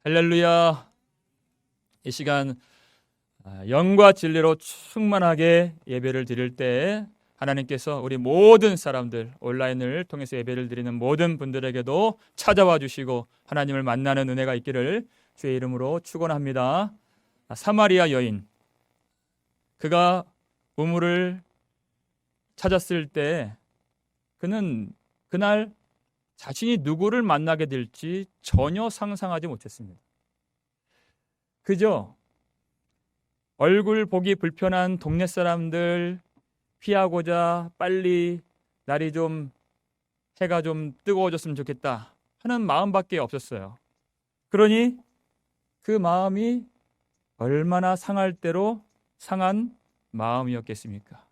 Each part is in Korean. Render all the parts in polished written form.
할렐루야. 이 시간 영과 진리로 충만하게 예배를 드릴 때 하나님께서 우리 모든 사람들, 온라인을 통해서 예배를 드리는 모든 분들에게도 찾아와 주시고 하나님을 만나는 은혜가 있기를 주의 이름으로 축원합니다. 사마리아 여인, 그가 우물을 찾았을 때 그는 그날 자신이 누구를 만나게 될지 전혀 상상하지 못했습니다. 그저 얼굴 보기 불편한 동네 사람들 피하고자 빨리 날이 좀 해가 좀 뜨거워졌으면 좋겠다 하는 마음밖에 없었어요. 그러니 그 마음이 얼마나 상할 대로 상한 마음이었겠습니까?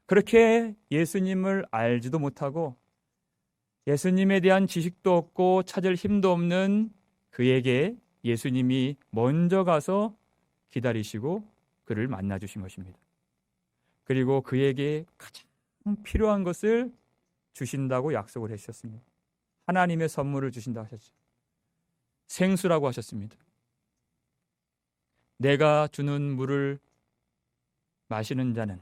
그렇게 예수님을 알지도 못하고 예수님에 대한 지식도 없고 찾을 힘도 없는 그에게 예수님이 먼저 가서 기다리시고 그를 만나 주신 것입니다. 그리고 그에게 가장 필요한 것을 주신다고 약속을 하셨습니다. 하나님의 선물을 주신다고 하셨죠. 생수라고 하셨습니다. 내가 주는 물을 마시는 자는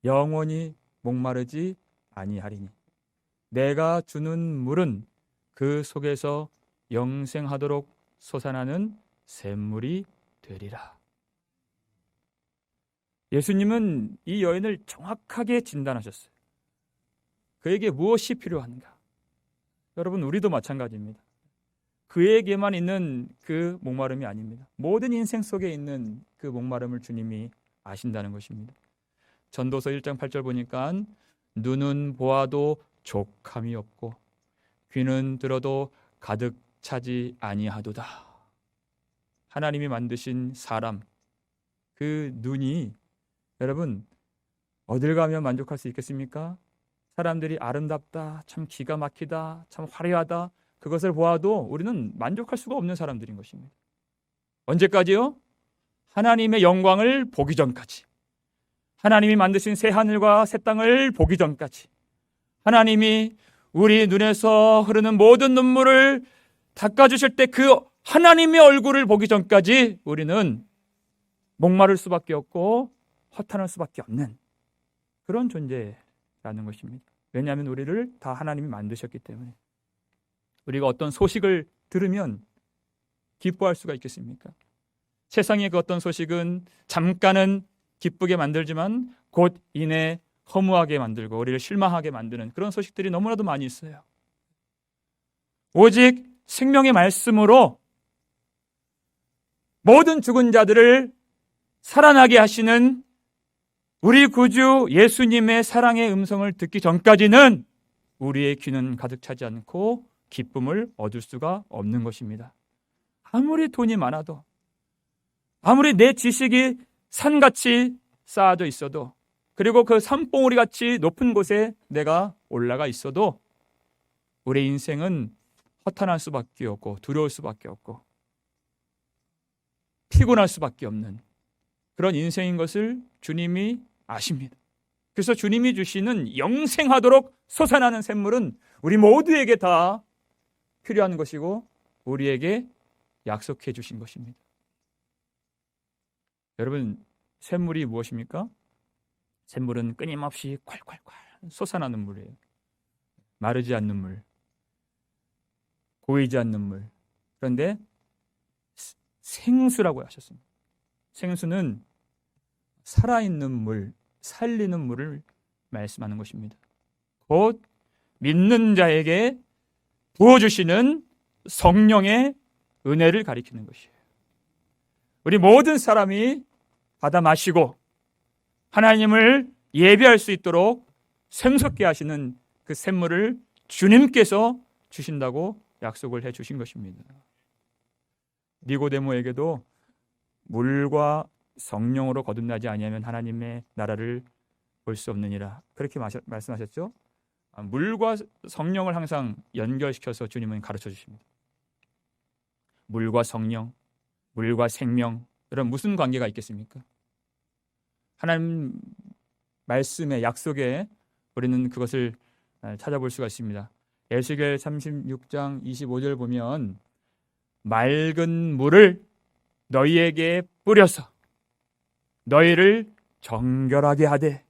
영원히 목마르지 아니하리니 내가 주는 물은 그 속에서 영생하도록 솟아나는 샘물이 되리라. 예수님은 이 여인을 정확하게 진단하셨어요. 그에게 무엇이 필요한가? 여러분, 우리도 마찬가지입니다. 그에게만 있는 그 목마름이 아닙니다. 모든 인생 속에 있는 그 목마름을 주님이 아신다는 것입니다. 전도서 1장 8절 보니까 눈은 보아도 족함이 없고 귀는 들어도 가득 차지 아니하도다. 하나님이 만드신 사람, 그 눈이 여러분 어딜 가면 만족할 수 있겠습니까? 사람들이 아름답다, 참 기가 막히다, 참 화려하다, 그것을 보아도 우리는 만족할 수가 없는 사람들인 것입니다. 언제까지요? 하나님의 영광을 보기 전까지, 하나님이 만드신 새 하늘과 새 땅을 보기 전까지, 하나님이 우리 눈에서 흐르는 모든 눈물을 닦아주실 때 그 하나님의 얼굴을 보기 전까지 우리는 목마를 수밖에 없고 허탄할 수밖에 없는 그런 존재라는 것입니다. 왜냐하면 우리를 다 하나님이 만드셨기 때문에. 우리가 어떤 소식을 들으면 기뻐할 수가 있겠습니까? 세상의 그 어떤 소식은 잠깐은 기쁘게 만들지만 곧 이내 허무하게 만들고 우리를 실망하게 만드는 그런 소식들이 너무나도 많이 있어요. 오직 생명의 말씀으로 모든 죽은 자들을 살아나게 하시는 우리 구주 예수님의 사랑의 음성을 듣기 전까지는 우리의 귀는 가득 차지 않고 기쁨을 얻을 수가 없는 것입니다. 아무리 돈이 많아도, 아무리 내 지식이 산같이 쌓아져 있어도, 그리고 그 산봉우리 같이 높은 곳에 내가 올라가 있어도 우리 인생은 허탄할 수밖에 없고 두려울 수밖에 없고 피곤할 수밖에 없는 그런 인생인 것을 주님이 아십니다. 그래서 주님이 주시는 영생하도록 솟아나는 샘물은 우리 모두에게 다 필요한 것이고 우리에게 약속해 주신 것입니다. 여러분, 샘물이 무엇입니까? 샘물은 끊임없이 콸콸콸 솟아나는 물이에요. 마르지 않는 물, 고이지 않는 물. 그런데 생수라고 하셨습니다. 생수는 살아있는 물, 살리는 물을 말씀하는 것입니다. 곧 믿는 자에게 부어주시는 성령의 은혜를 가리키는 것이에요. 우리 모든 사람이 받아 마시고 하나님을 예배할 수 있도록 샘솟게 하시는 그 샘물을 주님께서 주신다고 약속을 해 주신 것입니다. 니고데모에게도 물과 성령으로 거듭나지 아니하면 하나님의 나라를 볼 수 없느니라, 그렇게 말씀하셨죠. 물과 성령을 항상 연결시켜서 주님은 가르쳐 주십니다. 물과 성령, 물과 생명, 이런 무슨 관계가 있겠습니까? 하나님 말씀의 약속에 우리는 그것을 찾아볼 수가 있습니다. 에스겔 36장 25절 보면 맑은 물을 너희에게 뿌려서 너희를 정결하게 하되.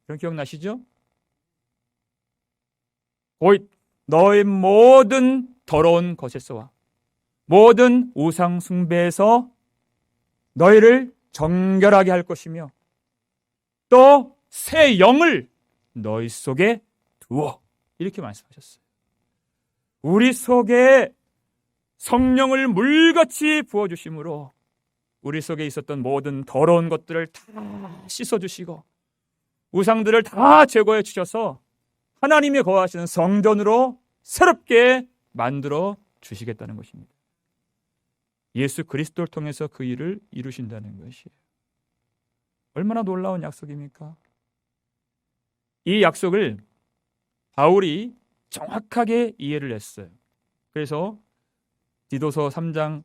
그런 기억나시죠? 곧 너희 모든 더러운 것에서와 모든 우상 숭배에서 너희를 정결하게 할 것이며 또 새 영을 너희 속에 두어. 이렇게 말씀하셨어요. 우리 속에 성령을 물같이 부어주심으로 우리 속에 있었던 모든 더러운 것들을 다 씻어주시고 우상들을 다 제거해 주셔서 하나님이 거하시는 성전으로 새롭게 만들어 주시겠다는 것입니다. 예수 그리스도를 통해서 그 일을 이루신다는 것이에요. 얼마나 놀라운 약속입니까? 이 약속을 바울이 정확하게 이해를 했어요. 그래서 디도서 3장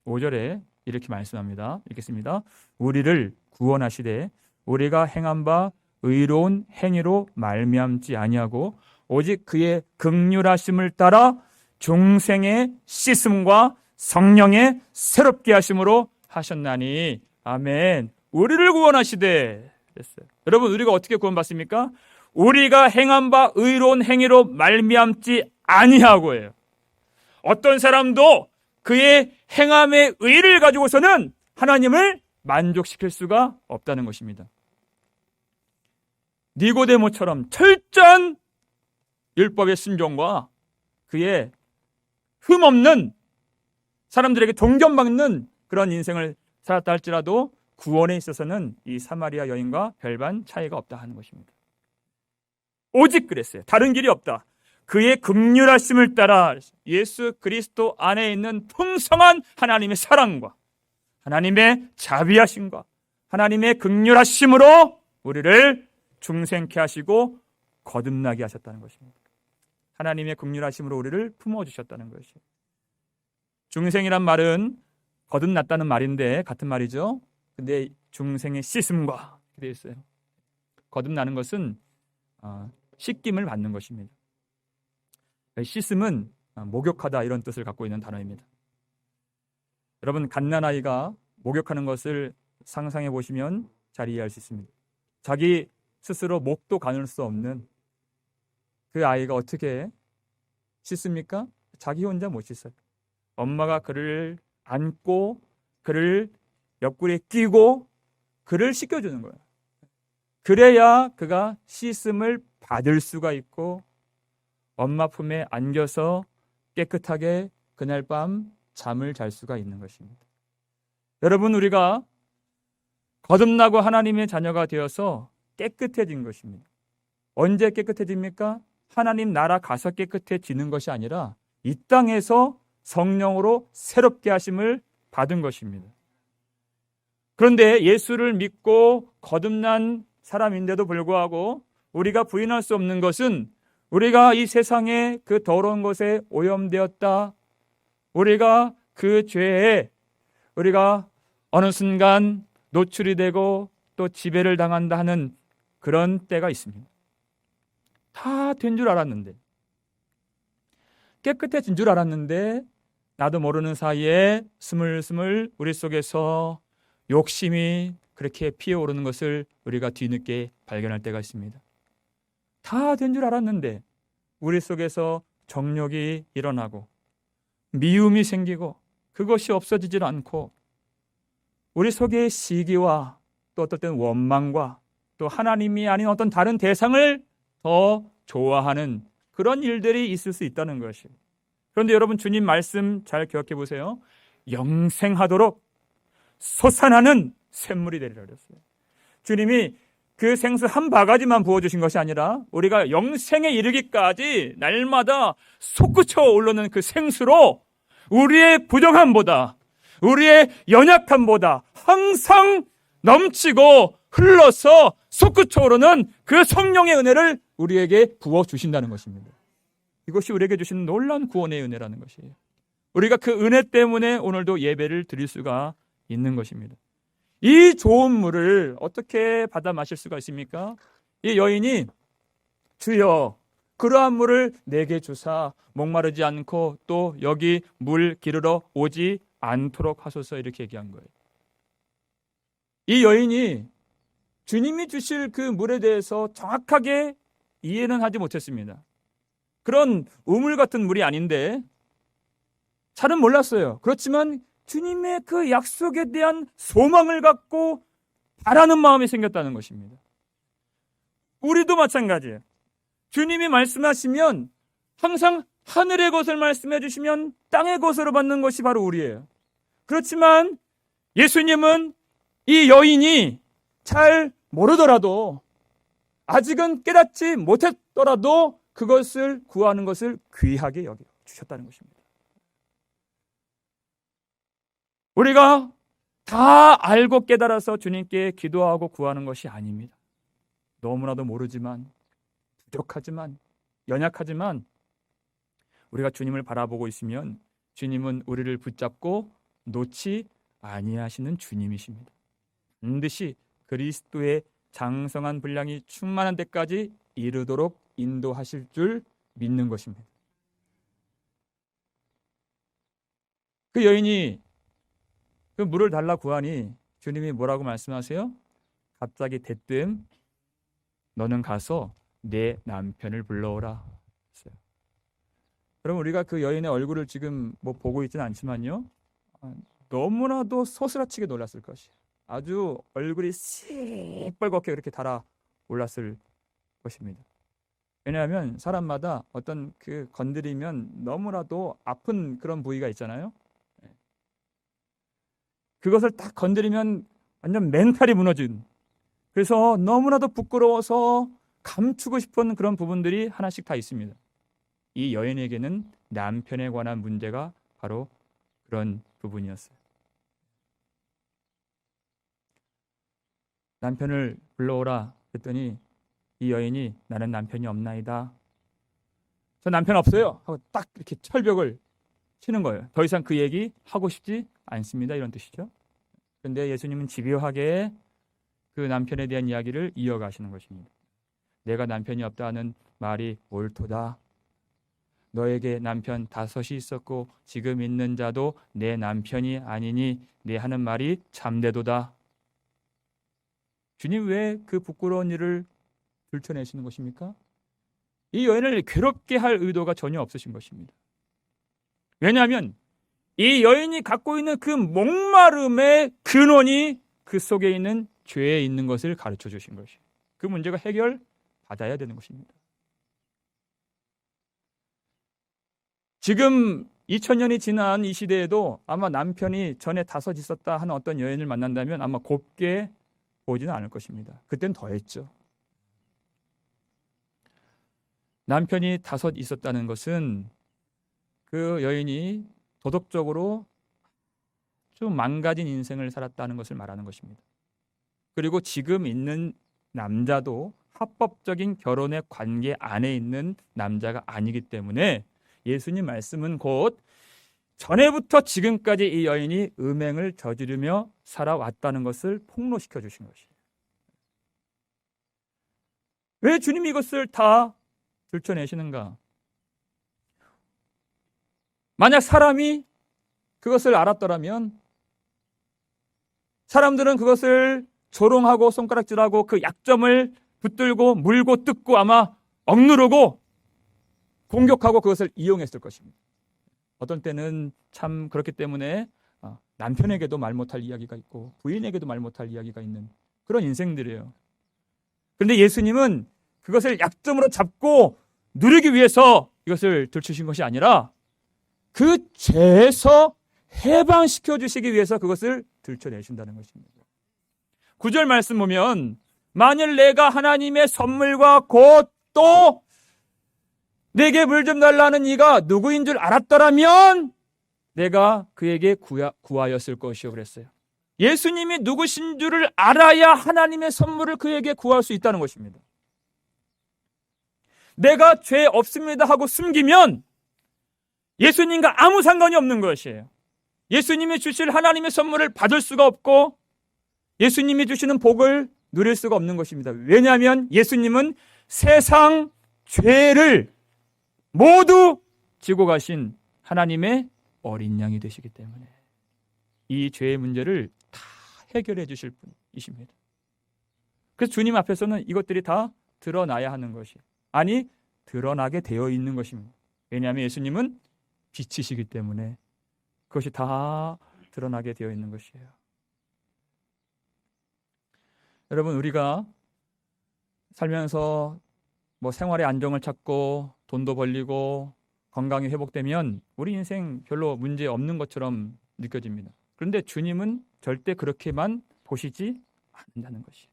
5절에 이렇게 말씀합니다. 읽겠습니다. 우리를 구원하시되 우리가 행한 바 의로운 행위로 말미암지 아니하고 오직 그의 긍휼하심을 따라 중생의 씻음과 성령의 새롭게 하심으로 하셨나니. 아멘. 우리를 구원하시되 그랬어요. 여러분, 우리가 어떻게 구원받습니까? 우리가 행한 바 의로운 행위로 말미암지 아니하고예요. 어떤 사람도 그의 행함의 의를 가지고서는 하나님을 만족시킬 수가 없다는 것입니다. 니고데모처럼 철저한 율법의 순종과 그의 흠없는 사람들에게 동경받는 그런 인생을 살았다 할지라도 구원에 있어서는 이 사마리아 여인과 별반 차이가 없다 하는 것입니다. 오직 그랬어요. 다른 길이 없다. 그의 긍휼하심을 따라 예수 그리스도 안에 있는 풍성한 하나님의 사랑과 하나님의 자비하심과 하나님의 긍휼하심으로 우리를 중생케 하시고 거듭나게 하셨다는 것입니다. 하나님의 긍휼하심으로 우리를 품어주셨다는 것이에요. 중생이란 말은 거듭났다는 말인데 같은 말이죠. 근데 중생의 씻음과 되어 있어요. 거듭나는 것은 씻김을 받는 것입니다. 씻음은 목욕하다 이런 뜻을 갖고 있는 단어입니다. 여러분, 갓난아이가 목욕하는 것을 상상해 보시면 잘 이해할 수 있습니다. 자기 스스로 목도 가눌 수 없는 그 아이가 어떻게 씻습니까? 자기 혼자 못 씻어요. 엄마가 그를 안고 그를 옆구리에 끼고 그를 씻겨주는 거예요. 그래야 그가 씻음을 받을 수가 있고 엄마 품에 안겨서 깨끗하게 그날 밤 잠을 잘 수가 있는 것입니다. 여러분, 우리가 거듭나고 하나님의 자녀가 되어서 깨끗해진 것입니다. 언제 깨끗해집니까? 하나님 나라 가서 깨끗해지는 것이 아니라 이 땅에서 성령으로 새롭게 하심을 받은 것입니다. 그런데 예수를 믿고 거듭난 사람인데도 불구하고 우리가 부인할 수 없는 것은 우리가 이 세상의 그 더러운 것에 오염되었다. 우리가 그 죄에 우리가 어느 순간 노출이 되고 또 지배를 당한다 하는 그런 때가 있습니다. 다 된 줄 알았는데, 깨끗해진 줄 알았는데 나도 모르는 사이에 스물스물 우리 속에서 욕심이 그렇게 피어오르는 것을 우리가 뒤늦게 발견할 때가 있습니다. 다 된 줄 알았는데 우리 속에서 정욕이 일어나고 미움이 생기고 그것이 없어지질 않고 우리 속에 시기와 또 어떨 때는 원망과 또 하나님이 아닌 어떤 다른 대상을 더 좋아하는 그런 일들이 있을 수 있다는 것이에요. 그런데 여러분, 주님 말씀 잘 기억해 보세요. 영생하도록 솟아나는 샘물이 되리라 그랬어요. 주님이 그 생수 한 바가지만 부어주신 것이 아니라 우리가 영생에 이르기까지 날마다 솟구쳐 오르는 그 생수로 우리의 부정함보다 우리의 연약함보다 항상 넘치고 흘러서 솟구쳐 오르는 그 성령의 은혜를 우리에게 부어주신다는 것입니다. 이것이 우리에게 주신 놀라운 구원의 은혜라는 것이에요. 우리가 그 은혜 때문에 오늘도 예배를 드릴 수가 있는 것입니다. 이 좋은 물을 어떻게 받아 마실 수가 있습니까? 이 여인이 주여 그러한 물을 내게 주사 목마르지 않고 또 여기 물 기르러 오지 않도록 하소서, 이렇게 얘기한 거예요. 이 여인이 주님이 주실 그 물에 대해서 정확하게 이해는 하지 못했습니다. 그런 우물 같은 물이 아닌데 잘은 몰랐어요. 그렇지만 주님의 그 약속에 대한 소망을 갖고 바라는 마음이 생겼다는 것입니다. 우리도 마찬가지예요. 주님이 말씀하시면 항상 하늘의 것을 말씀해 주시면 땅의 것으로 받는 것이 바로 우리예요. 그렇지만 예수님은 이 여인이 잘 모르더라도, 아직은 깨닫지 못했더라도 그것을 구하는 것을 귀하게 여겨 주셨다는 것입니다. 우리가 다 알고 깨달아서 주님께 기도하고 구하는 것이 아닙니다. 너무나도 모르지만, 부족하지만, 연약하지만 우리가 주님을 바라보고 있으면 주님은 우리를 붙잡고 놓지 아니하시는 주님이십니다. 반드시 그리스도의 장성한 분량이 충만한 데까지 이르도록 인도하실 줄 믿는 것입니다. 그 여인이 그 물을 달라 구하니 주님이 뭐라고 말씀하세요? 갑자기 대뜸 너는 가서 내 남편을 불러오라 했어요. 여러분, 우리가 그 여인의 얼굴을 지금 보고 있지는 않지만요, 너무나도 소스라치게 놀랐을 것이에요. 아주 얼굴이 시뻘겋게 그렇게 달아올랐을 것입니다. 왜냐하면 사람마다 어떤 그 건드리면 너무나도 아픈 그런 부위가 있잖아요. 그것을 딱 건드리면 완전 멘탈이 무너진, 그래서 너무나도 부끄러워서 감추고 싶은 그런 부분들이 하나씩 다 있습니다. 이 여인에게는 남편에 관한 문제가 바로 그런 부분이었어요. 남편을 불러오라 했더니 이 여인이 나는 남편이 없나이다. 저 남편 없어요 하고 딱 이렇게 철벽을 치는 거예요. 더 이상 그 얘기 하고 싶지 않습니다, 이런 뜻이죠. 그런데 예수님은 집요하게 그 남편에 대한 이야기를 이어가시는 것입니다. 내가 남편이 없다는 말이 옳도다. 너에게 남편 5이 있었고 지금 있는 자도 내 남편이 아니니 내 하는 말이 참되도다. 주님 왜 그 부끄러운 일을 들춰내시는 것입니까? 이 여인을 괴롭게 할 의도가 전혀 없으신 것입니다. 왜냐하면 이 여인이 갖고 있는 그 목마름의 근원이 그 속에 있는 죄에 있는 것을 가르쳐 주신 것이에요. 그 문제가 해결받아야 되는 것입니다. 지금 2000년이 지난 이 시대에도 아마 남편이 전에 5 있었다 하는 어떤 여인을 만난다면 아마 곱게 보지는 않을 것입니다. 그땐 더했죠. 남편이 5 있었다는 것은 그 여인이 도덕적으로 좀 망가진 인생을 살았다는 것을 말하는 것입니다. 그리고 지금 있는 남자도 합법적인 결혼의 관계 안에 있는 남자가 아니기 때문에 예수님 말씀은 곧 전에부터 지금까지 이 여인이 음행을 저지르며 살아왔다는 것을 폭로시켜 주신 것이에요. 왜 주님이 이것을 다 들춰내시는가? 만약 사람이 그것을 알았더라면 사람들은 그것을 조롱하고 손가락질하고 그 약점을 붙들고 물고 뜯고 아마 억누르고 공격하고 그것을 이용했을 것입니다. 어떤 때는 참 그렇기 때문에 남편에게도 말 못할 이야기가 있고 부인에게도 말 못할 이야기가 있는 그런 인생들이에요. 그런데 예수님은 그것을 약점으로 잡고 누르기 위해서 이것을 들추신 것이 아니라 그 죄에서 해방시켜 주시기 위해서 그것을 들춰내신다는 것입니다. 9절 말씀 보면 만일 내가 하나님의 선물과 곧 또 내게 물 좀 달라는 이가 누구인 줄 알았더라면 내가 그에게 구하였을 것이요 그랬어요. 예수님이 누구신 줄을 알아야 하나님의 선물을 그에게 구할 수 있다는 것입니다. 내가 죄 없습니다 하고 숨기면 예수님과 아무 상관이 없는 것이에요. 예수님이 주실 하나님의 선물을 받을 수가 없고 예수님이 주시는 복을 누릴 수가 없는 것입니다. 왜냐하면 예수님은 세상 죄를 모두 지고 가신 하나님의 어린 양이 되시기 때문에 이 죄의 문제를 다 해결해 주실 분이십니다. 그래서 주님 앞에서는 이것들이 다 드러나야 하는 것이, 아니 드러나게 되어 있는 것입니다. 왜냐하면 예수님은 빛이시기 때문에 그것이 다 드러나게 되어 있는 것이에요. 여러분, 우리가 살면서 생활의 안정을 찾고 돈도 벌리고 건강이 회복되면 우리 인생 별로 문제 없는 것처럼 느껴집니다. 그런데 주님은 절대 그렇게만 보시지 않는다는 것이에요.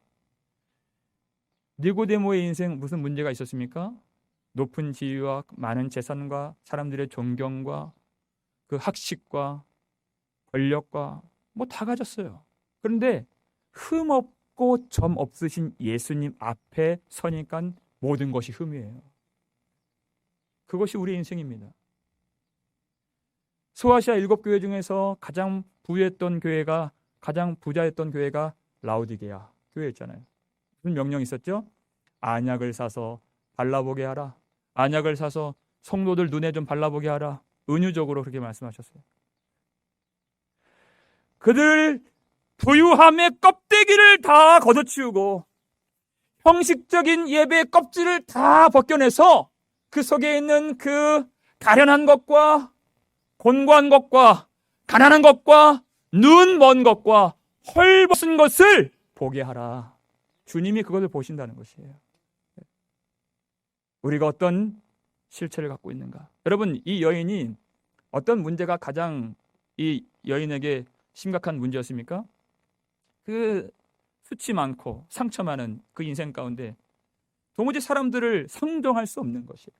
니고데모의 인생 무슨 문제가 있었습니까? 높은 지위와 많은 재산과 사람들의 존경과 그 학식과 권력과 다 가졌어요. 그런데 흠 없고 점 없으신 예수님 앞에 서니까 모든 것이 흠이에요. 그것이 우리 인생입니다. 소아시아 7교회 중에서 가장 부유했던 교회가, 가장 부자였던 교회가 라오디게아 교회였잖아요. 무슨 명령이 있었죠? 안약을 사서 발라보게 하라. 안약을 사서 성도들 눈에 좀 발라보게 하라. 은유적으로 그렇게 말씀하셨어요. 그들 부유함의 껍데기를 다 걷어치우고 형식적인 예배의 껍질을 다 벗겨내서 그 속에 있는 그 가련한 것과 곤고한 것과 가난한 것과 눈 먼 것과 헐벗은 것을 보게 하라. 주님이 그것을 보신다는 것이에요. 우리가 어떤 실체를 갖고 있는가? 여러분, 이 여인이 어떤 문제가 가장 이 여인에게 심각한 문제였습니까? 그 수치 많고 상처 많은 그 인생 가운데 도무지 사람들을 상종할 수 없는 것이에요.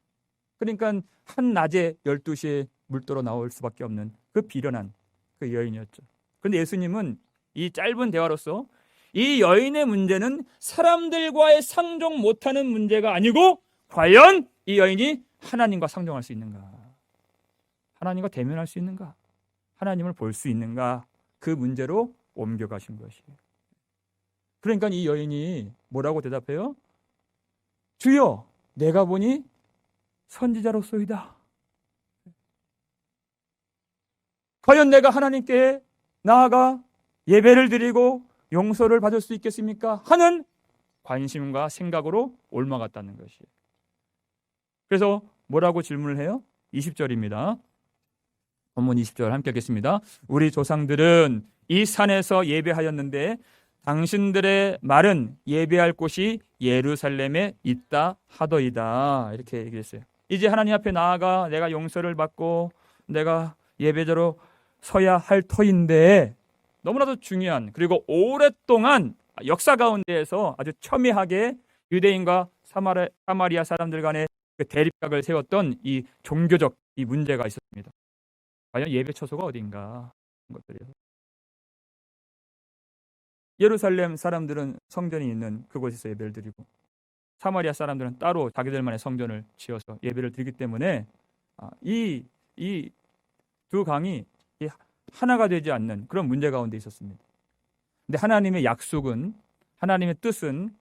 그러니까 한낮에 12시에 물도로 나올 수밖에 없는 그 비련한 그 여인이었죠. 그런데 예수님은 이 짧은 대화로서 이 여인의 문제는 사람들과의 상종 못하는 문제가 아니고 과연 이 여인이 하나님과 상종할 수 있는가? 하나님과 대면할 수 있는가? 하나님을 볼 수 있는가? 그 문제로 옮겨가신 것이에요. 그러니까 이 여인이 뭐라고 대답해요? 주여, 내가 보니 선지자로소이다. 과연 내가 하나님께 나아가 예배를 드리고 용서를 받을 수 있겠습니까? 하는 관심과 생각으로 옮아갔다는 것이에요. 그래서 뭐라고 질문을 해요? 20절입니다. 본문 20절 함께 읽겠습니다. 우리 조상들은 이 산에서 예배하였는데 당신들의 말은 예배할 곳이 예루살렘에 있다 하더이다. 이렇게 얘기했어요. 이제 하나님 앞에 나아가 내가 용서를 받고 내가 예배자로 서야 할 터인데, 너무나도 중요한, 그리고 오랫동안 역사 가운데에서 아주 첨예하게 유대인과 사마리아 사람들 간의 그 대립각을 세웠던 이 종교적 이 문제가 있었습니다. 과연 예배 처소가 어딘가? 것들이요. 예루살렘 사람들은 성전이 있는 그곳에서 예배를 드리고 사마리아 사람들은 따로 자기들만의 성전을 지어서 예배를 드리기 때문에 이 두 강이 하나가 되지 않는 그런 문제 가운데 있었습니다. 근데 하나님의 약속은, 하나님의 뜻은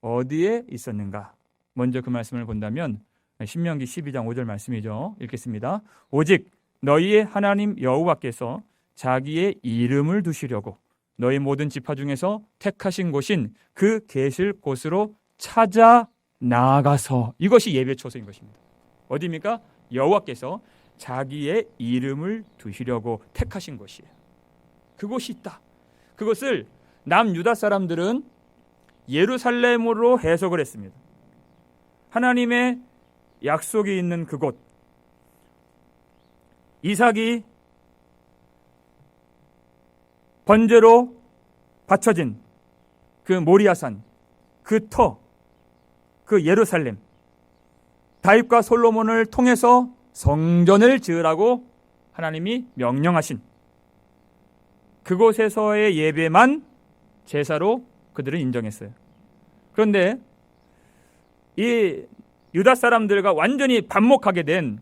어디에 있었는가? 먼저 그 말씀을 본다면 신명기 12장 5절 말씀이죠. 읽겠습니다. 오직 너희의 하나님 여호와께서 자기의 이름을 두시려고 너희 모든 지파 중에서 택하신 곳인 그 계실 곳으로 찾아 나아가서, 이것이 예배 처소인 것입니다. 어디입니까? 여호와께서 자기의 이름을 두시려고 택하신 곳이에요. 그곳이 있다. 그것을 남유다 사람들은 예루살렘으로 해석을 했습니다. 하나님의 약속이 있는 그곳, 이삭이 번제로 바쳐진 그 모리아산, 그 터, 그 예루살렘, 다윗과 솔로몬을 통해서 성전을 지으라고 하나님이 명령하신 그곳에서의 예배만 제사로 그들은 인정했어요. 그런데 이 유다 사람들과 완전히 반목하게 된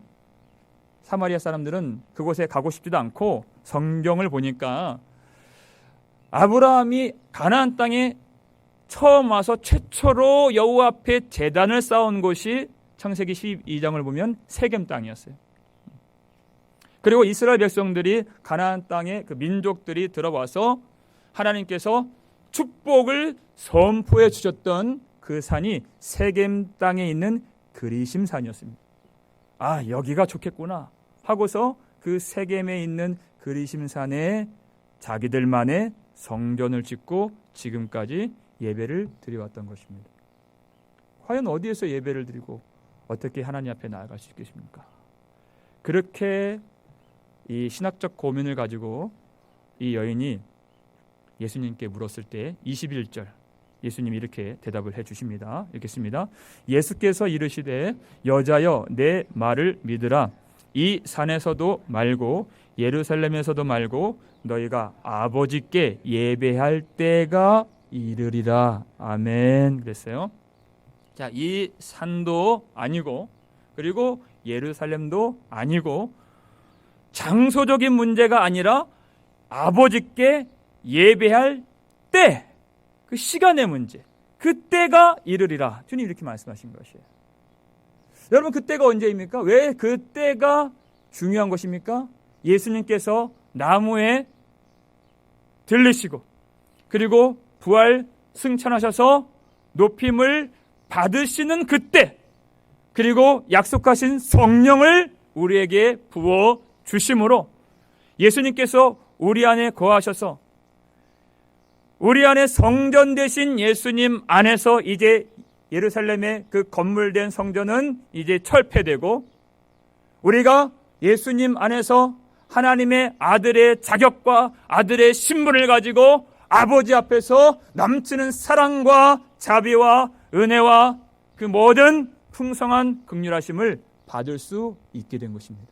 사마리아 사람들은 그곳에 가고 싶지도 않고, 성경을 보니까 아브라함이 가나안 땅에 처음 와서 최초로 여호와 앞에 제단을 쌓은 곳이 창세기 12장을 보면 세겜 땅이었어요. 그리고 이스라엘 백성들이 가나안 땅에 그 민족들이 들어와서 하나님께서 축복을 선포해 주셨던 그 산이 세겜 땅에 있는 그리심 산이었습니다. 아, 여기가 좋겠구나 하고서 그 세겜에 있는 그리심 산에 자기들만의 성전을 짓고 지금까지 예배를 드려왔던 것입니다. 과연 어디에서 예배를 드리고 어떻게 하나님 앞에 나아갈 수 있겠습니까? 그렇게 이 신학적 고민을 가지고 이 여인이 예수님께 물었을 때 21절 예수님이 이렇게 대답을 해 주십니다. 읽겠습니다. 예수께서 이르시되 여자여 내 말을 믿으라. 이 산에서도 말고 예루살렘에서도 말고 너희가 아버지께 예배할 때가 이르리라. 아멘. 그랬어요. 자, 이 산도 아니고 그리고 예루살렘도 아니고 장소적인 문제가 아니라 아버지께 예배할 때, 그 시간의 문제, 그때가 이르리라. 주님 이렇게 말씀하신 것이에요. 여러분, 그때가 언제입니까? 왜 그때가 중요한 것입니까? 예수님께서 나무에 들리시고 그리고 부활 승천하셔서 높임을 받으시는 그때, 그리고 약속하신 성령을 우리에게 부어 주심으로 예수님께서 우리 안에 거하셔서 우리 안에 성전 되신 예수님 안에서 이제 예루살렘의 그 건물된 성전은 이제 철폐되고 우리가 예수님 안에서 하나님의 아들의 자격과 아들의 신분을 가지고 아버지 앞에서 넘치는 사랑과 자비와 은혜와 그 모든 풍성한 긍휼하심을 받을 수 있게 된 것입니다.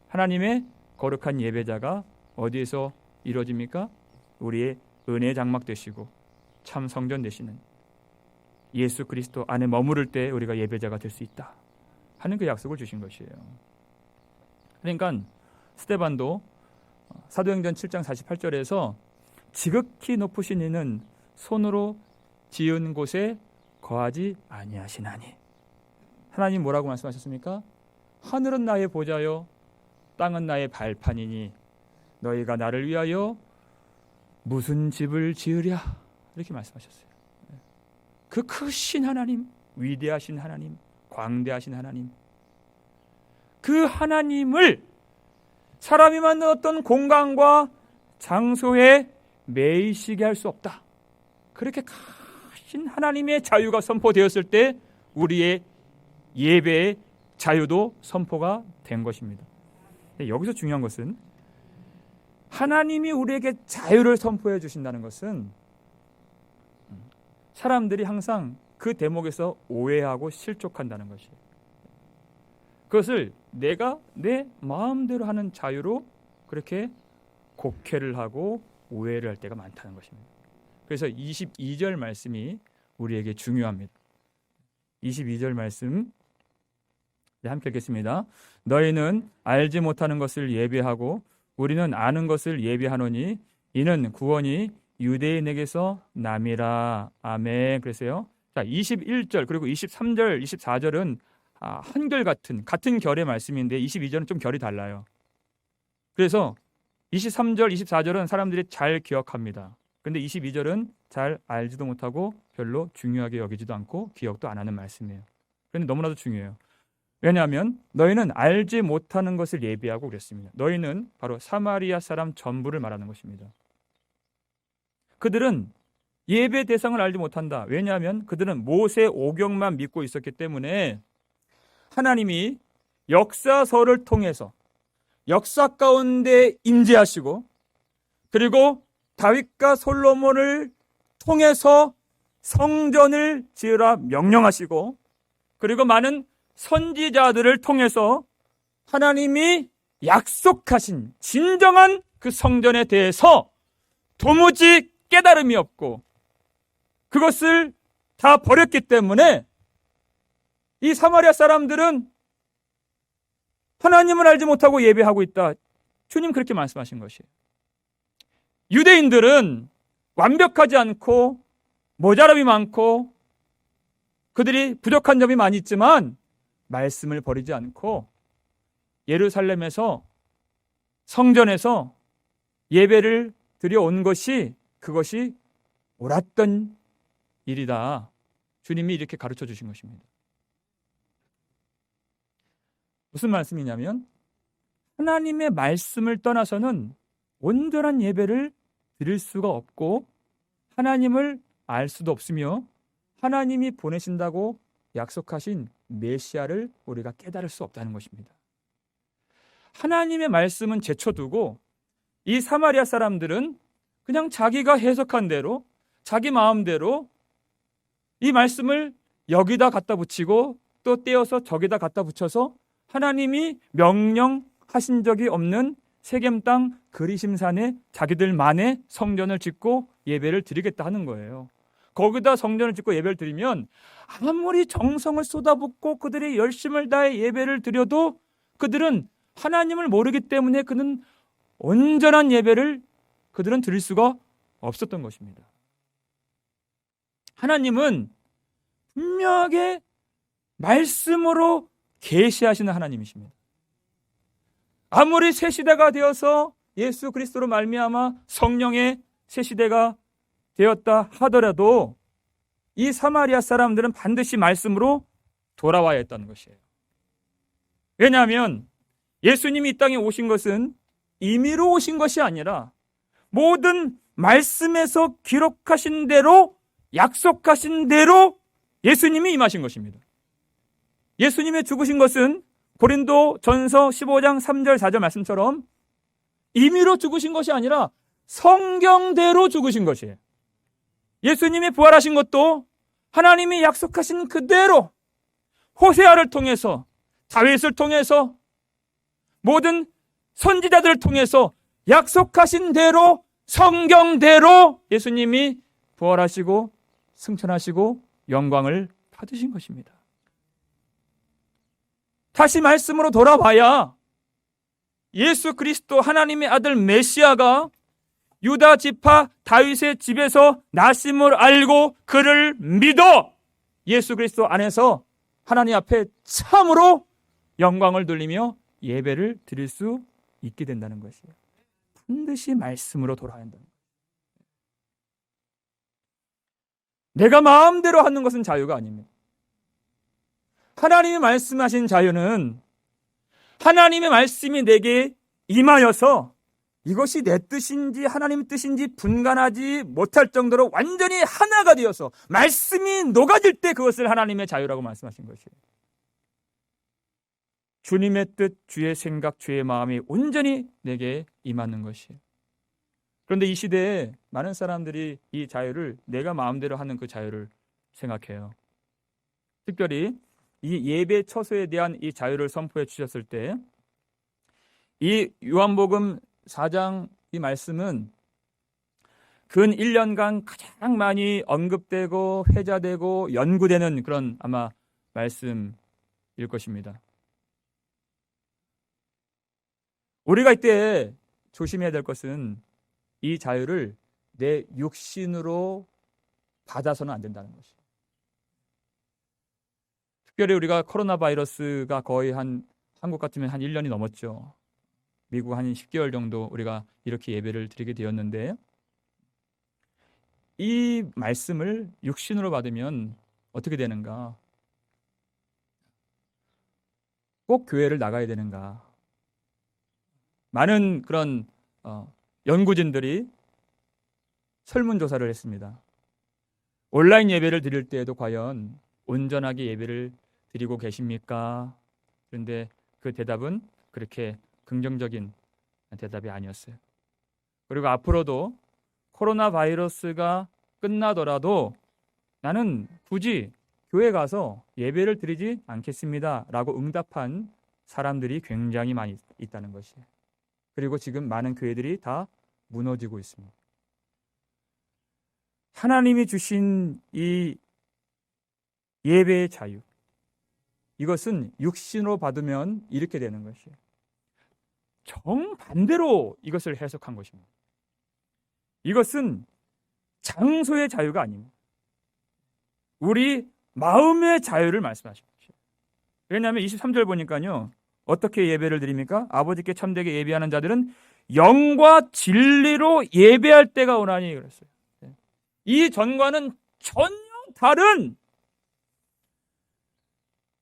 하나님의 거룩한 예배자가 어디에서 이루어집니까? 우리의 은혜 장막 되시고 참 성전 되시는 예수 그리스도 안에 머무를 때 우리가 예배자가 될 수 있다 하는 그 약속을 주신 것이에요. 그러니까 스데반도 사도행전 7장 48절에서 지극히 높으신 이는 손으로 지은 곳에 거하지 아니하시나니. 하나님 뭐라고 말씀하셨습니까? 하늘은 나의 보좌요 땅은 나의 발판이니 너희가 나를 위하여 무슨 집을 지으랴 이렇게 말씀하셨어요. 그 크신 하나님, 위대하신 하나님, 광대하신 하나님, 그 하나님을 사람이 만든 어떤 공간과 장소에 매이시게 할 수 없다. 그렇게 크신 하나님의 자유가 선포되었을 때 우리의 예배의 자유도 선포가 된 것입니다. 여기서 중요한 것은 하나님이 우리에게 자유를 선포해 주신다는 것은 사람들이 항상 그 대목에서 오해하고 실족한다는 것이에요. 그것을 내가 내 마음대로 하는 자유로 그렇게 곡해를 하고 오해를 할 때가 많다는 것입니다. 그래서 22절 말씀이 우리에게 중요합니다. 22절 말씀 함께 읽겠습니다. 너희는 알지 못하는 것을 예배하고 우리는 아는 것을 예배하노니 이는 구원이 유대인에게서 남이라. 아멘. 그래서요. 자, 21절 그리고 23절, 24절은 한결같은 같은 결의 말씀인데 22절은 좀 결이 달라요. 그래서 23절, 24절은 사람들이 잘 기억합니다. 근데 22절은 잘 알지도 못하고 별로 중요하게 여기지도 않고 기억도 안 하는 말씀이에요. 그런데 너무나도 중요해요. 왜냐하면 너희는 알지 못하는 것을 예배하고 그랬습니다. 너희는 바로 사마리아 사람 전부를 말하는 것입니다. 그들은 예배 대상을 알지 못한다. 왜냐하면 그들은 모세 오경만 믿고 있었기 때문에 하나님이 역사서를 통해서 역사 가운데 임재하시고 그리고 다윗과 솔로몬을 통해서 성전을 지으라 명령하시고 그리고 많은 선지자들을 통해서 하나님이 약속하신 진정한 그 성전에 대해서 도무지 깨달음이 없고 그것을 다 버렸기 때문에 이 사마리아 사람들은 하나님을 알지 못하고 예배하고 있다. 주님 그렇게 말씀하신 것이에요. 유대인들은 완벽하지 않고 모자람이 많고 그들이 부족한 점이 많이 있지만 말씀을 버리지 않고 예루살렘에서 성전에서 예배를 드려온 것이 그것이 옳았던 일이다. 주님이 이렇게 가르쳐 주신 것입니다. 무슨 말씀이냐면 하나님의 말씀을 떠나서는 온전한 예배를 드릴 수가 없고 하나님을 알 수도 없으며 하나님이 보내신다고 약속하신 메시아를 우리가 깨달을 수 없다는 것입니다. 하나님의 말씀은 제쳐두고 이 사마리아 사람들은 그냥 자기가 해석한 대로 자기 마음대로 이 말씀을 여기다 갖다 붙이고 또 떼어서 저기다 갖다 붙여서 하나님이 명령하신 적이 없는 세겜 땅 그리심산에 자기들만의 성전을 짓고 예배를 드리겠다 하는 거예요. 거기다 성전을 짓고 예배를 드리면 아무리 정성을 쏟아붓고 그들이 열심을 다해 예배를 드려도 그들은 하나님을 모르기 때문에 그는 온전한 예배를 그들은 드릴 수가 없었던 것입니다. 하나님은 분명하게 말씀으로 계시하시는 하나님이십니다. 아무리 새 시대가 되어서 예수 그리스도로 말미암아 성령의 새 시대가 되었다 하더라도 이 사마리아 사람들은 반드시 말씀으로 돌아와야 했다는 것이에요. 왜냐하면 예수님이 이 땅에 오신 것은 임의로 오신 것이 아니라 모든 말씀에서 기록하신 대로 약속하신 대로 예수님이 임하신 것입니다. 예수님의 죽으신 것은 고린도 전서 15장 3절 4절 말씀처럼 임의로 죽으신 것이 아니라 성경대로 죽으신 것이에요. 예수님이 부활하신 것도 하나님이 약속하신 그대로 호세아를 통해서 다윗을 통해서 모든 선지자들을 통해서 약속하신 대로 성경대로 예수님이 부활하시고 승천하시고 영광을 받으신 것입니다. 다시 말씀으로 돌아봐야 예수 그리스도 하나님의 아들 메시아가 유다 지파 다윗의 집에서 나심을 알고 그를 믿어 예수 그리스도 안에서 하나님 앞에 참으로 영광을 돌리며 예배를 드릴 수 있게 된다는 것이에요. 반드시 말씀으로 돌아야 한다는 거예요. 내가 마음대로 하는 것은 자유가 아닙니다. 하나님이 말씀하신 자유는 하나님의 말씀이 내게 임하여서 이것이 내 뜻인지 하나님의 뜻인지 분간하지 못할 정도로 완전히 하나가 되어서 말씀이 녹아질 때 그것을 하나님의 자유라고 말씀하신 것이에요. 주님의 뜻, 주의 생각, 주의 마음이 온전히 내게 임하는 것이에요. 그런데 이 시대에 많은 사람들이 이 자유를 내가 마음대로 하는 그 자유를 생각해요. 특별히 이 예배 처소에 대한 이 자유를 선포해 주셨을 때 이 요한복음 4장 이 말씀은 근 1년간 가장 많이 언급되고 회자되고 연구되는 그런 아마 말씀일 것입니다. 우리가 이때 조심해야 될 것은 이 자유를 내 육신으로 받아서는 안 된다는 것이에요. 특별히 우리가 코로나 바이러스가 거의 한국 같으면 한 1년이 넘었죠. 미국 한 10개월 정도 우리가 이렇게 예배를 드리게 되었는데 이 말씀을 육신으로 받으면 어떻게 되는가? 꼭 교회를 나가야 되는가? 많은 그런 연구진들이 설문조사를 했습니다. 온라인 예배를 드릴 때에도 과연 온전하게 예배를 드리고 계십니까? 그런데 그 대답은 그렇게 긍정적인 대답이 아니었어요. 그리고 앞으로도 코로나 바이러스가 끝나더라도 나는 굳이 교회 가서 예배를 드리지 않겠습니다 라고 응답한 사람들이 굉장히 많이 있다는 것이에요. 그리고 지금 많은 교회들이 다 무너지고 있습니다. 하나님이 주신 이 예배의 자유, 이것은 육신으로 받으면 이렇게 되는 것이에요. 정반대로 이것을 해석한 것입니다. 이것은 장소의 자유가 아닙니다. 우리 마음의 자유를 말씀하신 것이에요. 왜냐하면 23절 보니까요. 어떻게 예배를 드립니까? 아버지께 참되게 예배하는 자들은 영과 진리로 예배할 때가 오나니 그랬어요. 이 전과는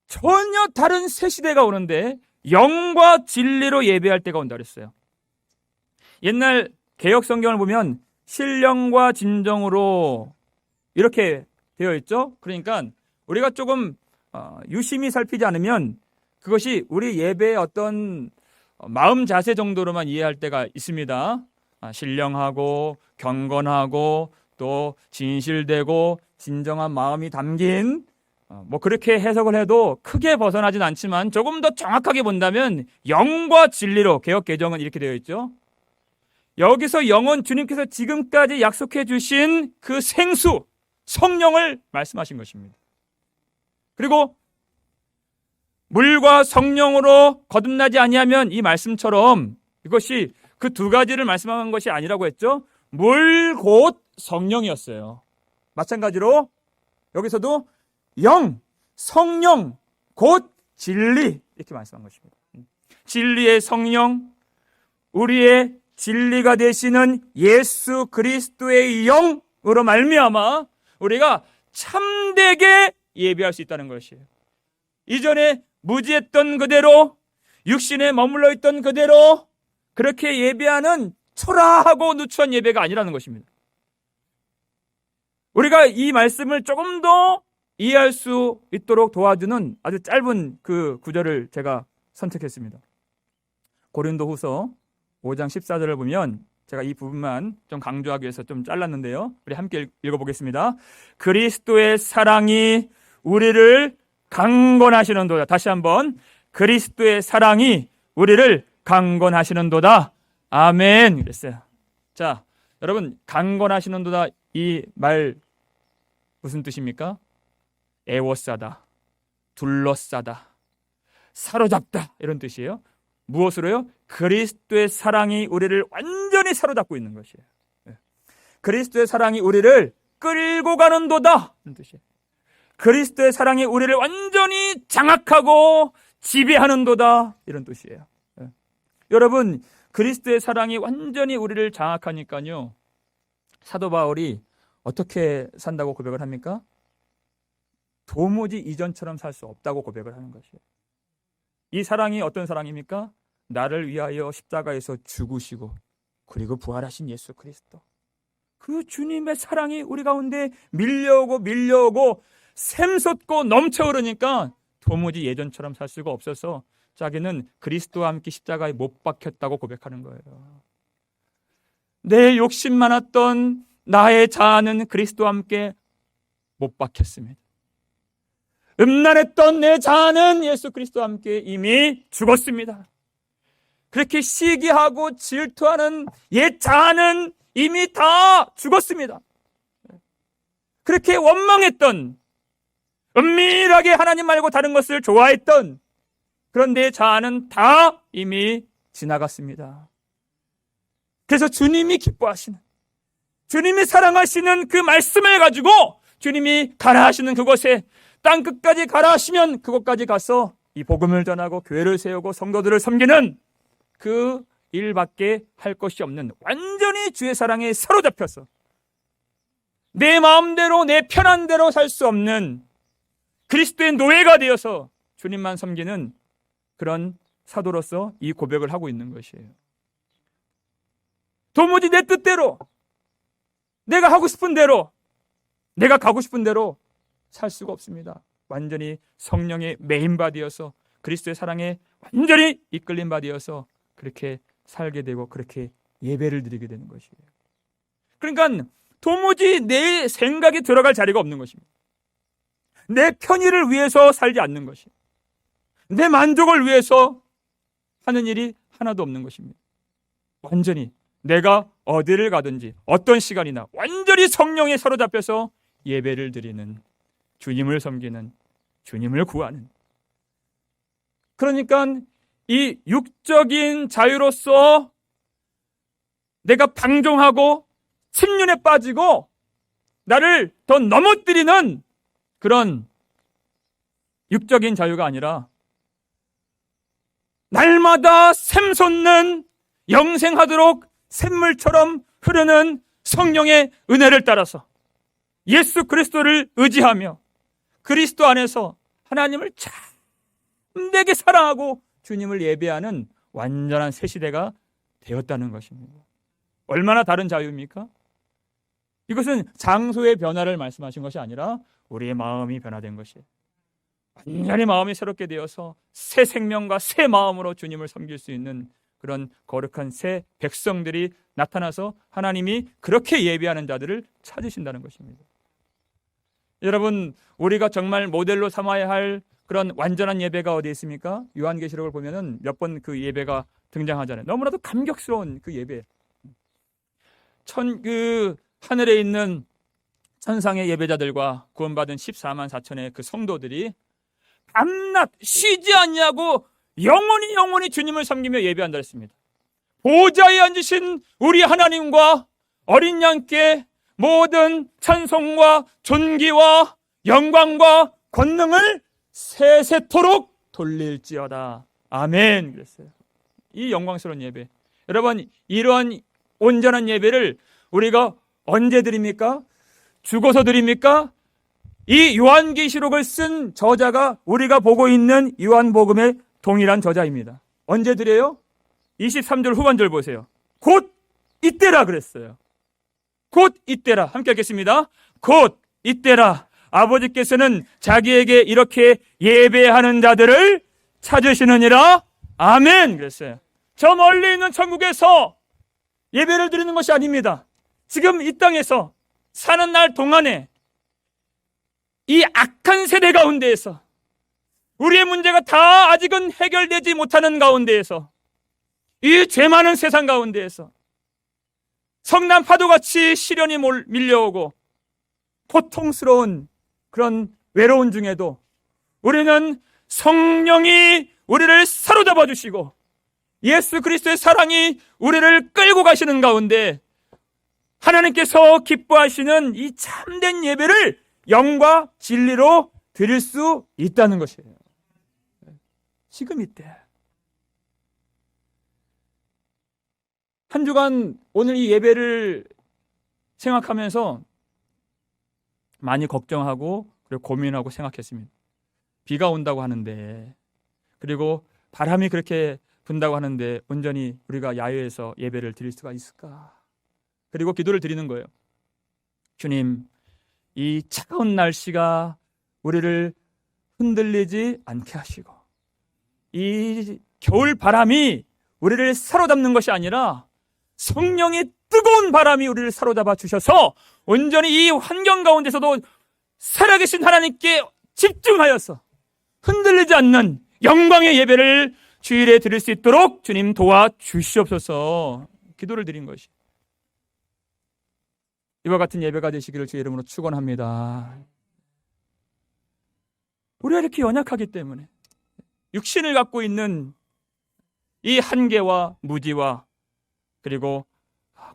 전혀 다른 새 시대가 오는데 영과 진리로 예배할 때가 온다 그랬어요. 옛날 개역 성경을 보면 신령과 진정으로 이렇게 되어 있죠. 그러니까 우리가 조금 유심히 살피지 않으면 그것이 우리 예배의 어떤 마음 자세 정도로만 이해할 때가 있습니다. 신령하고 경건하고 또 진실되고 진정한 마음이 담긴 뭐 그렇게 해석을 해도 크게 벗어나진 않지만 조금 더 정확하게 본다면 영과 진리로 개역 개정은 이렇게 되어 있죠. 여기서 영은 주님께서 지금까지 약속해 주신 그 생수 성령을 말씀하신 것입니다. 그리고 물과 성령으로 거듭나지 아니하면 이 말씀처럼 이것이 그 두 가지를 말씀한 것이 아니라고 했죠. 물 곧 성령이었어요. 마찬가지로 여기서도 영, 성령, 곧 진리 이렇게 말씀한 것입니다. 진리의 성령, 우리의 진리가 되시는 예수 그리스도의 영으로 말미암아 우리가 참되게 예배할 수 있다는 것이에요. 이전에 무지했던 그대로 육신에 머물러 있던 그대로 그렇게 예배하는 초라하고 누추한 예배가 아니라는 것입니다. 우리가 이 말씀을 조금 더 이해할 수 있도록 도와주는 아주 짧은 그 구절을 제가 선택했습니다. 고린도후서 5장 14절을 보면 제가 이 부분만 좀 강조하기 위해서 좀 잘랐는데요. 우리 함께 읽어보겠습니다. 그리스도의 사랑이 우리를 강건하시는도다. 다시 한번 그리스도의 사랑이 우리를 강건하시는도다. 아멘. 그랬어요. 자, 여러분 강건하시는도다 이 말 무슨 뜻입니까? 애워싸다, 둘러싸다, 사로잡다 이런 뜻이에요. 무엇으로요? 그리스도의 사랑이 우리를 완전히 사로잡고 있는 것이에요. 그리스도의 사랑이 우리를 끌고 가는도다 이런 뜻이에요. 그리스도의 사랑이 우리를 완전히 장악하고 지배하는도다 이런 뜻이에요. 여러분 그리스도의 사랑이 완전히 우리를 장악하니까요. 사도 바울이 어떻게 산다고 고백을 합니까? 도무지 이전처럼 살 수 없다고 고백을 하는 것이에요. 이 사랑이 어떤 사랑입니까? 나를 위하여 십자가에서 죽으시고 그리고 부활하신 예수 그리스도. 그 주님의 사랑이 우리 가운데 밀려오고 샘솟고 넘쳐 흐르니까 도무지 예전처럼 살 수가 없어서 자기는 그리스도와 함께 십자가에 못 박혔다고 고백하는 거예요. 내 욕심 많았던 나의 자아는 그리스도와 함께 못 박혔습니다. 음란했던 내 자아는 예수 그리스도와 함께 이미 죽었습니다. 그렇게 시기하고 질투하는 옛 자아는 이미 다 죽었습니다. 그렇게 원망했던, 은밀하게 하나님 말고 다른 것을 좋아했던 그런 내 자아는 다 이미 지나갔습니다. 그래서 주님이 기뻐하시는, 주님이 사랑하시는 그 말씀을 가지고 주님이 가라 하시는 그곳에 땅 끝까지 가라 하시면 그곳까지 가서 이 복음을 전하고 교회를 세우고 성도들을 섬기는 그 일밖에 할 것이 없는, 완전히 주의 사랑에 사로잡혀서 내 마음대로 내 편한 대로 살 수 없는 그리스도의 노예가 되어서 주님만 섬기는 그런 사도로서 이 고백을 하고 있는 것이에요. 도무지 내 뜻대로, 내가 하고 싶은 대로, 내가 가고 싶은 대로 살 수가 없습니다. 완전히 성령의 메인바 되어서 그리스도의 사랑에 완전히 이끌린 바 되어서 그렇게 살게 되고 그렇게 예배를 드리게 되는 것이에요. 그러니까 도무지 내 생각이 들어갈 자리가 없는 것입니다. 내 편의를 위해서 살지 않는 것이에요. 내 만족을 위해서 하는 일이 하나도 없는 것입니다. 완전히 내가 어디를 가든지 어떤 시간이나 완전히 성령에 사로잡혀서 예배를 드리는, 주님을 섬기는, 주님을 구하는. 그러니까 이 육적인 자유로서 내가 방종하고 침륜에 빠지고 나를 더 넘어뜨리는 그런 육적인 자유가 아니라 날마다 샘솟는 영생하도록 샘물처럼 흐르는 성령의 은혜를 따라서 예수 그리스도를 의지하며 그리스도 안에서 하나님을 참되게 사랑하고 주님을 예배하는 완전한 새 시대가 되었다는 것입니다. 얼마나 다른 자유입니까? 이것은 장소의 변화를 말씀하신 것이 아니라 우리의 마음이 변화된 것이에요. 완전히 마음이 새롭게 되어서 새 생명과 새 마음으로 주님을 섬길 수 있는 그런 거룩한 새 백성들이 나타나서 하나님이 그렇게 예배하는 자들을 찾으신다는 것입니다. 여러분, 우리가 정말 모델로 삼아야 할 그런 완전한 예배가 어디 있습니까? 요한계시록을 보면은 몇 번 그 예배가 등장하잖아요. 너무나도 감격스러운 그 예배. 하늘에 있는 천상의 예배자들과 구원받은 14만 4천의 그 성도들이 밤낮 쉬지 않냐고 영원히 주님을 섬기며 예배한다 했습니다. 보좌에 앉으신 우리 하나님과 어린 양께 모든 찬송과 존귀와 영광과 권능을 세세토록 돌릴지어다. 아멘. 그랬어요. 이 영광스러운 예배. 여러분, 이러한 온전한 예배를 우리가 언제 드립니까? 죽어서 드립니까? 이 요한계시록을 쓴 저자가 우리가 보고 있는 요한복음의 동일한 저자입니다. 언제 드려요? 23절 후반절 보세요. 곧 이때라 그랬어요. 곧 이때라. 함께 하겠습니다. 곧 이때라. 아버지께서는 자기에게 이렇게 예배하는 자들을 찾으시느니라. 아멘. 그랬어요. 저 멀리 있는 천국에서 예배를 드리는 것이 아닙니다. 지금 이 땅에서 사는 날 동안에 이 악한 세대 가운데에서 우리의 문제가 다 아직은 해결되지 못하는 가운데에서 이 죄 많은 세상 가운데에서 성난 파도같이 시련이 밀려오고 고통스러운 그런 외로운 중에도 우리는 성령이 우리를 사로잡아 주시고 예수 그리스도의 사랑이 우리를 끌고 가시는 가운데 하나님께서 기뻐하시는 이 참된 예배를 영과 진리로 드릴 수 있다는 것이에요. 지금 이때 한 주간 오늘 이 예배를 생각하면서 많이 걱정하고 그리고 고민하고 생각했습니다. 비가 온다고 하는데 그리고 바람이 그렇게 분다고 하는데 온전히 우리가 야외에서 예배를 드릴 수가 있을까? 그리고 기도를 드리는 거예요. 주님, 이 차가운 날씨가 우리를 흔들리지 않게 하시고 이 겨울 바람이 우리를 사로잡는 것이 아니라 성령의 뜨거운 바람이 우리를 사로잡아 주셔서 온전히 이 환경 가운데서도 살아계신 하나님께 집중하여서 흔들리지 않는 영광의 예배를 주일에 드릴 수 있도록 주님 도와주시옵소서. 기도를 드린 것이 이와 같은 예배가 되시기를 주의 이름으로 축원합니다. 우리가 이렇게 연약하기 때문에 육신을 갖고 있는 이 한계와 무지와 그리고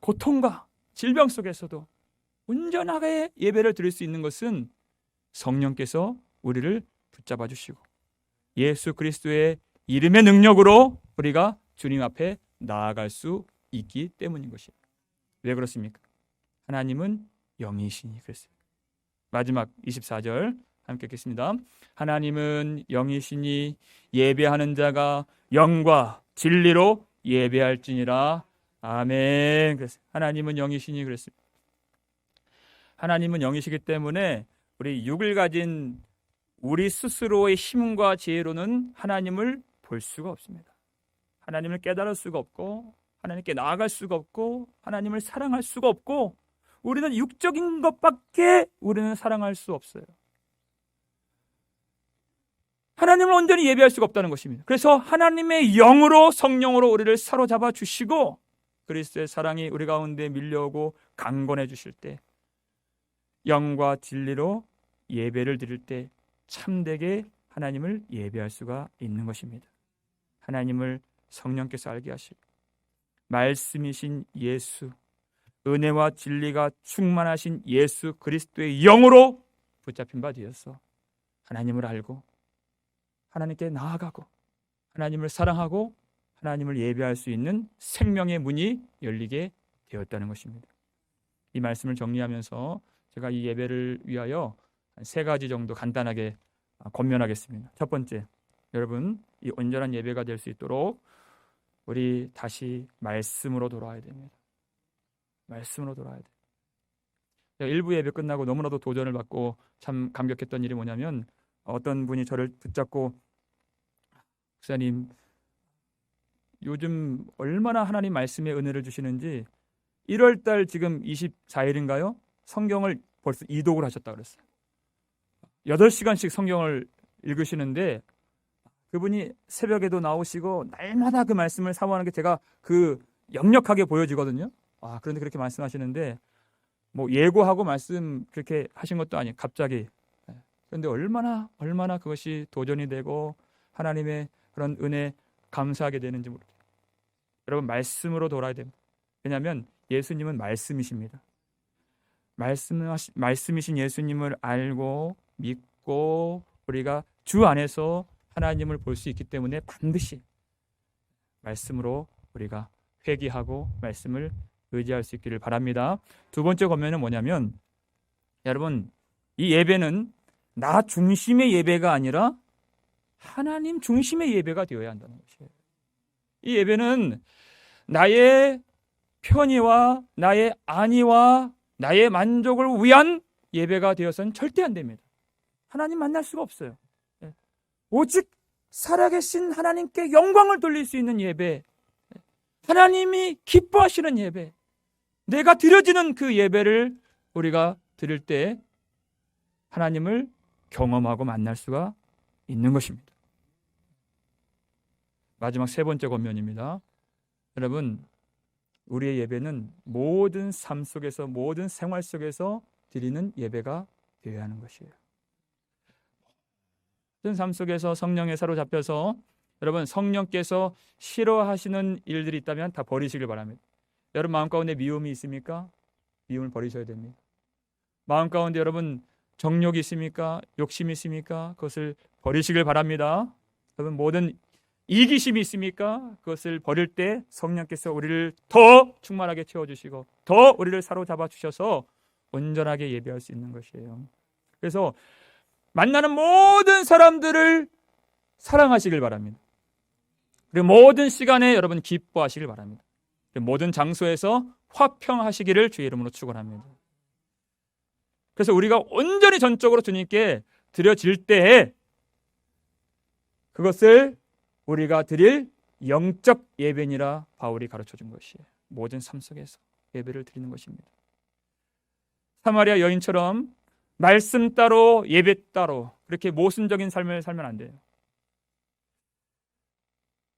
고통과 질병 속에서도 온전하게 예배를 드릴 수 있는 것은 성령께서 우리를 붙잡아 주시고 예수 그리스도의 이름의 능력으로 우리가 주님 앞에 나아갈 수 있기 때문인 것입니다. 왜 그렇습니까? 하나님은 영이시니 그랬어요. 마지막 24절 함께 읽겠습니다. 하나님은 영이시니 예배하는 자가 영과 진리로 예배할지니라. 아멘. 그랬어요. 하나님은 영이시니 그랬습니다. 하나님은 영이시기 때문에 우리 육을 가진 우리 스스로의 힘과 지혜로는 하나님을 볼 수가 없습니다. 하나님을 깨달을 수가 없고 하나님께 나아갈 수가 없고 하나님을 사랑할 수가 없고 우리는 육적인 것밖에 우리는 사랑할 수 없어요. 하나님을 온전히 예배할 수가 없다는 것입니다. 그래서 하나님의 영으로 성령으로 우리를 사로잡아 주시고 그리스도의 사랑이 우리 가운데 밀려오고 강건해 주실 때 영과 진리로 예배를 드릴 때 참되게 하나님을 예배할 수가 있는 것입니다. 하나님을 성령께서 알게 하시고 말씀이신 예수, 은혜와 진리가 충만하신 예수 그리스도의 영으로 붙잡힌 바 되어서 하나님을 알고 하나님께 나아가고 하나님을 사랑하고 하나님을 예배할 수 있는 생명의 문이 열리게 되었다는 것입니다. 이 말씀을 정리하면서 제가 이 예배를 위하여 세 가지 정도 간단하게 권면하겠습니다. 첫 번째, 여러분 이 온전한 예배가 될 수 있도록 우리 다시 말씀으로 돌아와야 됩니다. 말씀으로 돌아와야 돼요. 일부 예배 끝나고 너무나도 도전을 받고 참 감격했던 일이 뭐냐면, 어떤 분이 저를 붙잡고, 목사님 요즘 얼마나 하나님 말씀의 은혜를 주시는지 1월달 지금 24일인가요? 성경을 벌써 이독을 하셨다 그랬어요. 8시간씩 성경을 읽으시는데, 그분이 새벽에도 나오시고 날마다 그 말씀을 사모하는 게 제가 그 역력하게 보여지거든요. 그런데 그렇게 말씀하시는데, 뭐 예고하고 말씀 그렇게 하신 것도 아니에요. 갑자기. 그런데 얼마나 그것이 도전이 되고 하나님의 그런 은혜 감사하게 되는지 모르겠어요. 여러분 말씀으로 돌아야 됩니다. 왜냐하면 예수님은 말씀이십니다. 말씀이신 예수님을 알고 믿고 우리가 주 안에서 하나님을 볼 수 있기 때문에 반드시 말씀으로 우리가 회개하고 말씀을 의지할 수 있기를 바랍니다. 두 번째 권면은 뭐냐면, 여러분 이 예배는 나 중심의 예배가 아니라 하나님 중심의 예배가 되어야 한다는 것이에요. 이 예배는 나의 편의와 나의 안위와 나의 만족을 위한 예배가 되어서는 절대 안 됩니다. 하나님 만날 수가 없어요. 오직 살아계신 하나님께 영광을 돌릴 수 있는 예배, 하나님이 기뻐하시는 예배, 내가 드려지는 그 예배를 우리가 드릴 때 하나님을 경험하고 만날 수가 있는 것입니다. 마지막 세 번째 권면입니다. 여러분 우리의 예배는 모든 삶 속에서, 모든 생활 속에서 드리는 예배가 되어야 하는 것이에요. 모든 삶 속에서 성령에 사로잡혀서, 여러분 성령께서 싫어하시는 일들이 있다면 다 버리시길 바랍니다. 여러분 마음 가운데 미움이 있습니까? 미움을 버리셔야 됩니다. 마음 가운데 여러분 정욕이 있습니까? 욕심이 있습니까? 그것을 버리시길 바랍니다. 여러분 모든 이기심이 있습니까? 그것을 버릴 때 성령께서 우리를 더 충만하게 채워주시고 더 우리를 사로잡아 주셔서 온전하게 예배할 수 있는 것이에요. 그래서 만나는 모든 사람들을 사랑하시길 바랍니다. 그리고 모든 시간에 여러분 기뻐하시길 바랍니다. 그리고 모든 장소에서 화평하시기를 주의 이름으로 축원합니다. 그래서 우리가 온전히 전적으로 주님께 드려질 때에 그것을 우리가 드릴 영적 예배니라 바울이 가르쳐준 것이에요. 모든 삶 속에서 예배를 드리는 것입니다. 사마리아 여인처럼 말씀 따로 예배 따로 그렇게 모순적인 삶을 살면 안 돼요.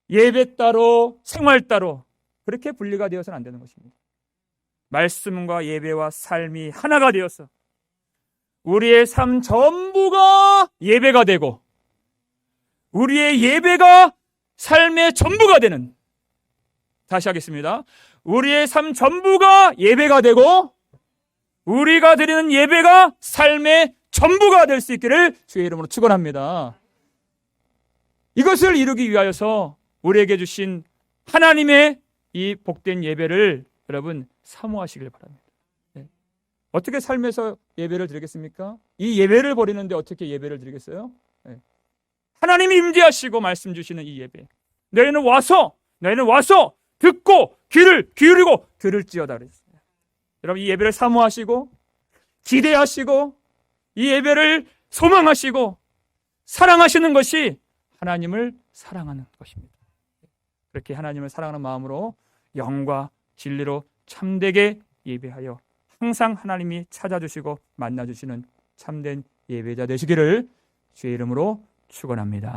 예배 따로 생활 따로 그렇게 분리가 되어서는 안 되는 것입니다. 말씀과 예배와 삶이 하나가 되어서 우리의 삶 전부가 예배가 되고 우리의 예배가 삶의 전부가 되는, 다시 하겠습니다. 우리의 삶 전부가 예배가 되고 우리가 드리는 예배가 삶의 전부가 될 수 있기를 주의 이름으로 축원합니다. 이것을 이루기 위하여서 우리에게 주신 하나님의 이 복된 예배를 여러분 사모하시길 바랍니다. 어떻게 삶에서 예배를 드리겠습니까? 이 예배를 버리는데 어떻게 예배를 드리겠어요? 하나님이 임재하시고 말씀 주시는 이 예배, 너희는 와서 듣고 귀를 기울이고 들을지어다 그랬어요. 여러분 이 예배를 사모하시고 기대하시고 이 예배를 소망하시고 사랑하시는 것이 하나님을 사랑하는 것입니다. 그렇게 하나님을 사랑하는 마음으로 영과 진리로 참되게 예배하여 항상 하나님이 찾아주시고 만나주시는 참된 예배자 되시기를 주의 이름으로 축원합니다.